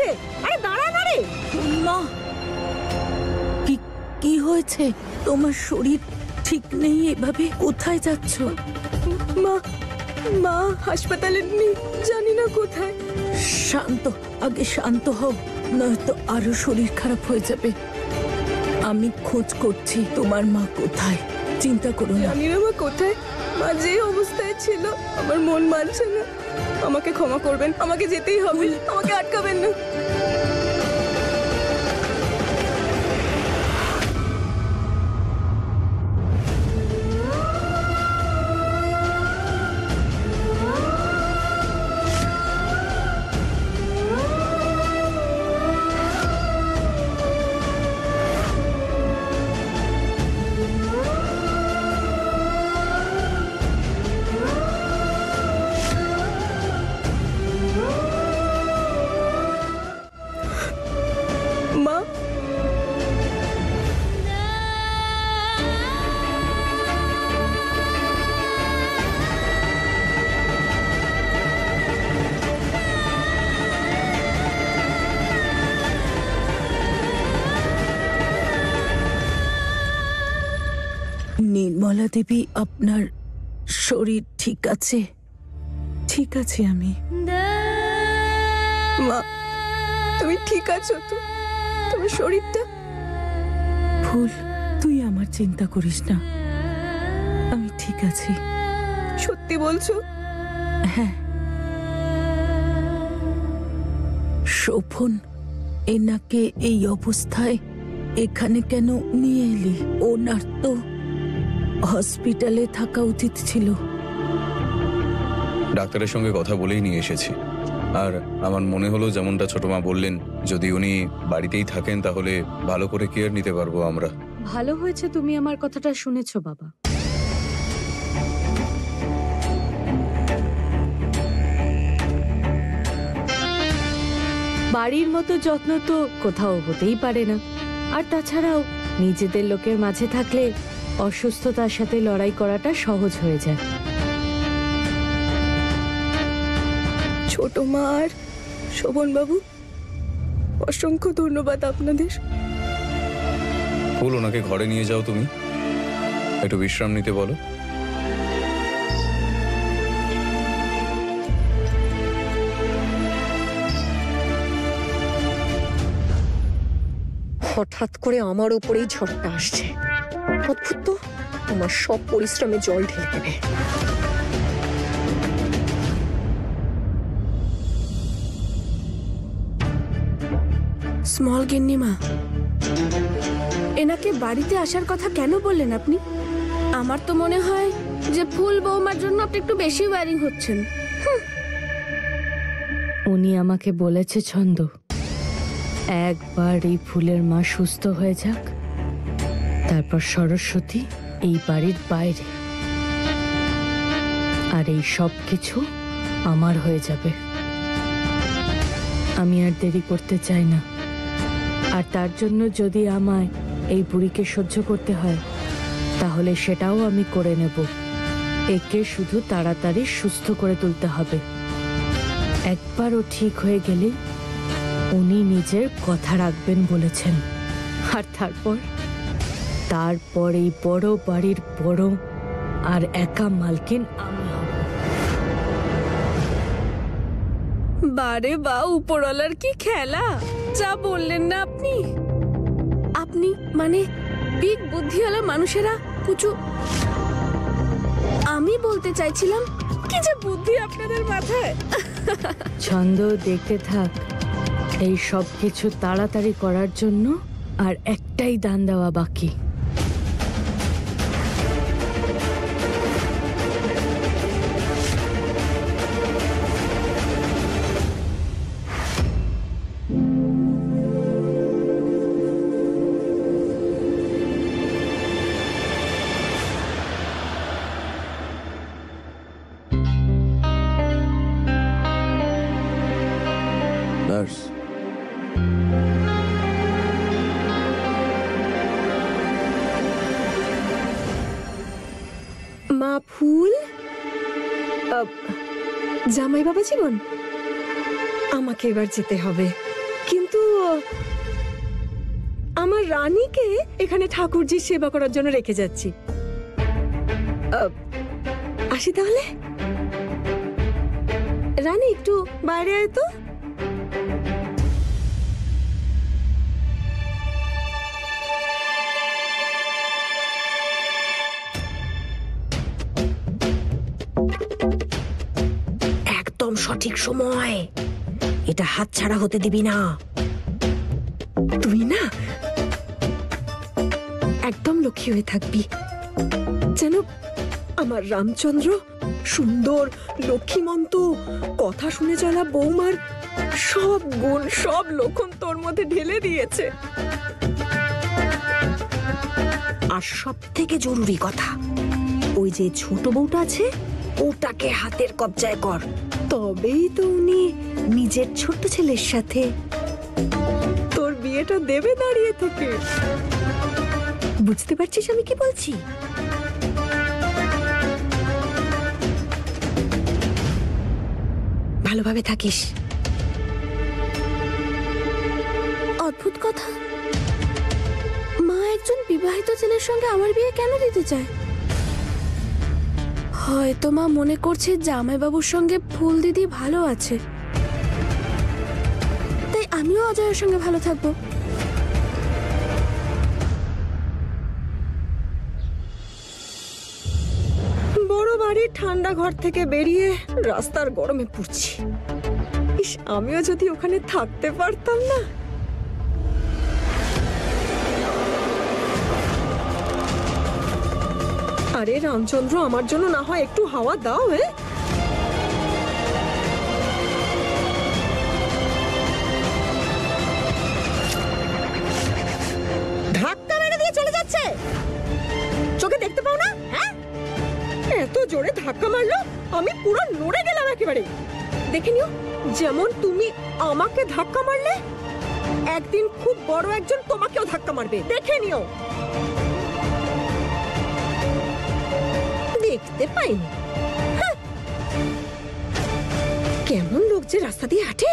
হচ্ছে? আরে দাঁড়া না রে। মা, কি হয়েছে? তোমার শরীর ঠিক নেই, এভাবে কোথায় যাচ্ছ? মা মা হাসপাতালে নেই, জানি না কোথায়। আগে শান্ত হও, নয়তো আরো শরীর খারাপ হয়ে যাবে। আমি খোঁজ করছি তোমার মা কোথায়, চিন্তা করো না। জানি না মা কোথায়। মা যে অবস্থায় ছিল আমার মন মানছে না। আমাকে ক্ষমা করবেন, আমাকে যেতেই হবে, আমাকে আটকাবেন না। মা নির্মলা দেবী, আপনার শরীর ঠিক আছে? ঠিক আছে আমি। মা তুমি ঠিক আছো তো? তোমার শরীরটা? ফুল, তুই আমার চিন্তা করিস না, আমি ঠিক আছি। সত্যি বলছো? হ্যাঁ। শোভন, এনাকে এই অবস্থায় এখানে কেন নিয়ে এলি? ওনার তো হসপিটালে থাকা উচিত ছিল। ডাক্তারের সঙ্গে কথা বলেই নিয়ে এসেছি। আর আমার মনে হলো, যেমনটা ছোট মা বললেন, যদি উনি বাড়িতেই থাকেন তাহলে ভালো করে কেয়ার নিতে পারবো আমরা। ভালো হয়েছে তুমি আমার কথাটা শুনেছো বাবা। বাড়ির মতো যত্ন তো কোথাও হতেই পারে না। আর তাছাড়াও নিজেদের লোকের মাঝে থাকলে অসুস্থতার সাথে লড়াই করাটা সহজ হয়ে যায়। ছোট মা আর শোভন বাবু, অসংখ্য ধন্যবাদ আপনাদের। ফুল, ওনাকে ঘরে নিয়ে যাও, তুমি একটু বিশ্রাম নিতে বলো। হঠাৎ করে আমার উপরেই ঝড়টা আসছে। অদ্ভুত তো, আমার সব পরিশ্রমে জল ঢেলে দেবে। স্মল গিন্নিমা, এনাকে বাড়িতে আসার কথা কেন বললেন আপনি? আমার তো মনে হয় যে ফুল বৌমার জন্য আপনি একটু বেশি ওয়ারিং হচ্ছেন। উনি আমাকে বলেছে ছন্দ, একবার এই ফুলের মা সুস্থ হয়ে যাক, তারপর সরস্বতী এই বাড়ির বাইরে, আর এই সব কিছু আমার হয়ে যাবে। আমি আর দেরি করতে চাই না। আর তার জন্য যদি আমায় এই বুড়িকে সহ্য করতে হয়, তাহলে সেটাও আমি করে নেব। একে শুধু তাড়াতাড়ি সুস্থ করে তুলতে হবে। একবারও ঠিক হয়ে গেলে উনি নিজের কথা রাখবেন বলেছেন। আর তারপর এই বড় বাড়ির বড় আর একা মালকিন আমি হব। বারে বা, উপরওয়ালার কি খেলা! যা বললেন না আপনি। আপনি মানে বিগ বুদ্ধিওয়ালা মানুষেরা কিছু, আমি বলতে চাইছিলাম কি যে বুদ্ধি আপনাদের মাথায়। ছন্দ, দেখতে থাক। এই সব কিছু তাড়াতাড়ি করার জন্য আর একটাই দান দেওয়া বাকি। নার্স, মা ফুল, জামাই বাবা জীবন, আমাকে এবার যেতে হবে। আমার রানীকে এখানে ঠাকুরজির সেবা করার জন্য রেখে যাচ্ছি। আসি তাহলে। রানী একটু বাইরে আয় তো। একদম সঠিক সময়, এটা হাতছাড়া হতে দিবি না। তুই না একদম লক্ষ্মী হয়ে থাকবি, যেন আমার রামচন্দ্র সুন্দর লক্ষ্মীমন্ত কথা শুনে চলা বৌমার সব গুণ সব লক্ষণ তোর মধ্যে ঢেলে দিয়েছে। আর সব থেকে জরুরি কথা, ওই যে ছোট বউটা আছে ওটাকে হাতের কবজায় কর, তবেই তো উনি নিজের ছোট ছেলের সাথে তোর বিয়েটা দেবে দাঁড়িয়ে থেকে। বুঝতে পারছিস আমি কি বলছি? ভালোভাবে থাকিস। অদ্ভুত কথা, মা একজন বিবাহিত ছেলের সঙ্গে আমার বিয়ে কেন দিতে চায়? হয়তো মা মনে করছে জামাইবাবুর সঙ্গে ফুল দিদি ভালো আছে, তাই আমিও অজয়ের সঙ্গে ভালো থাকবো। বড় বাড়ির ঠান্ডা ঘর থেকে বেরিয়ে রাস্তার গরমে পড়ছি। ইস, আমিও যদি ওখানে থাকতে পারতাম না। আরে রামচন্দ্র, আমার জন্য না হয় একটু হাওয়া দাও। ধাক্কা মেরে দিয়ে চলে যাচ্ছে, চোখে দেখতে পাও না? হ্যাঁ, এত জোরে ধাক্কা মারলো আমি পুরো নড়ে গেলাম একেবারে। দেখে নিও, যেমন তুমি আমাকে ধাক্কা মারলে একদিন খুব বড় একজন তোমাকেও ধাক্কা মারবে, দেখে নিও। দেখতে পাইনি, কেমন লোক যে রাস্তা দিয়ে হাঁটে।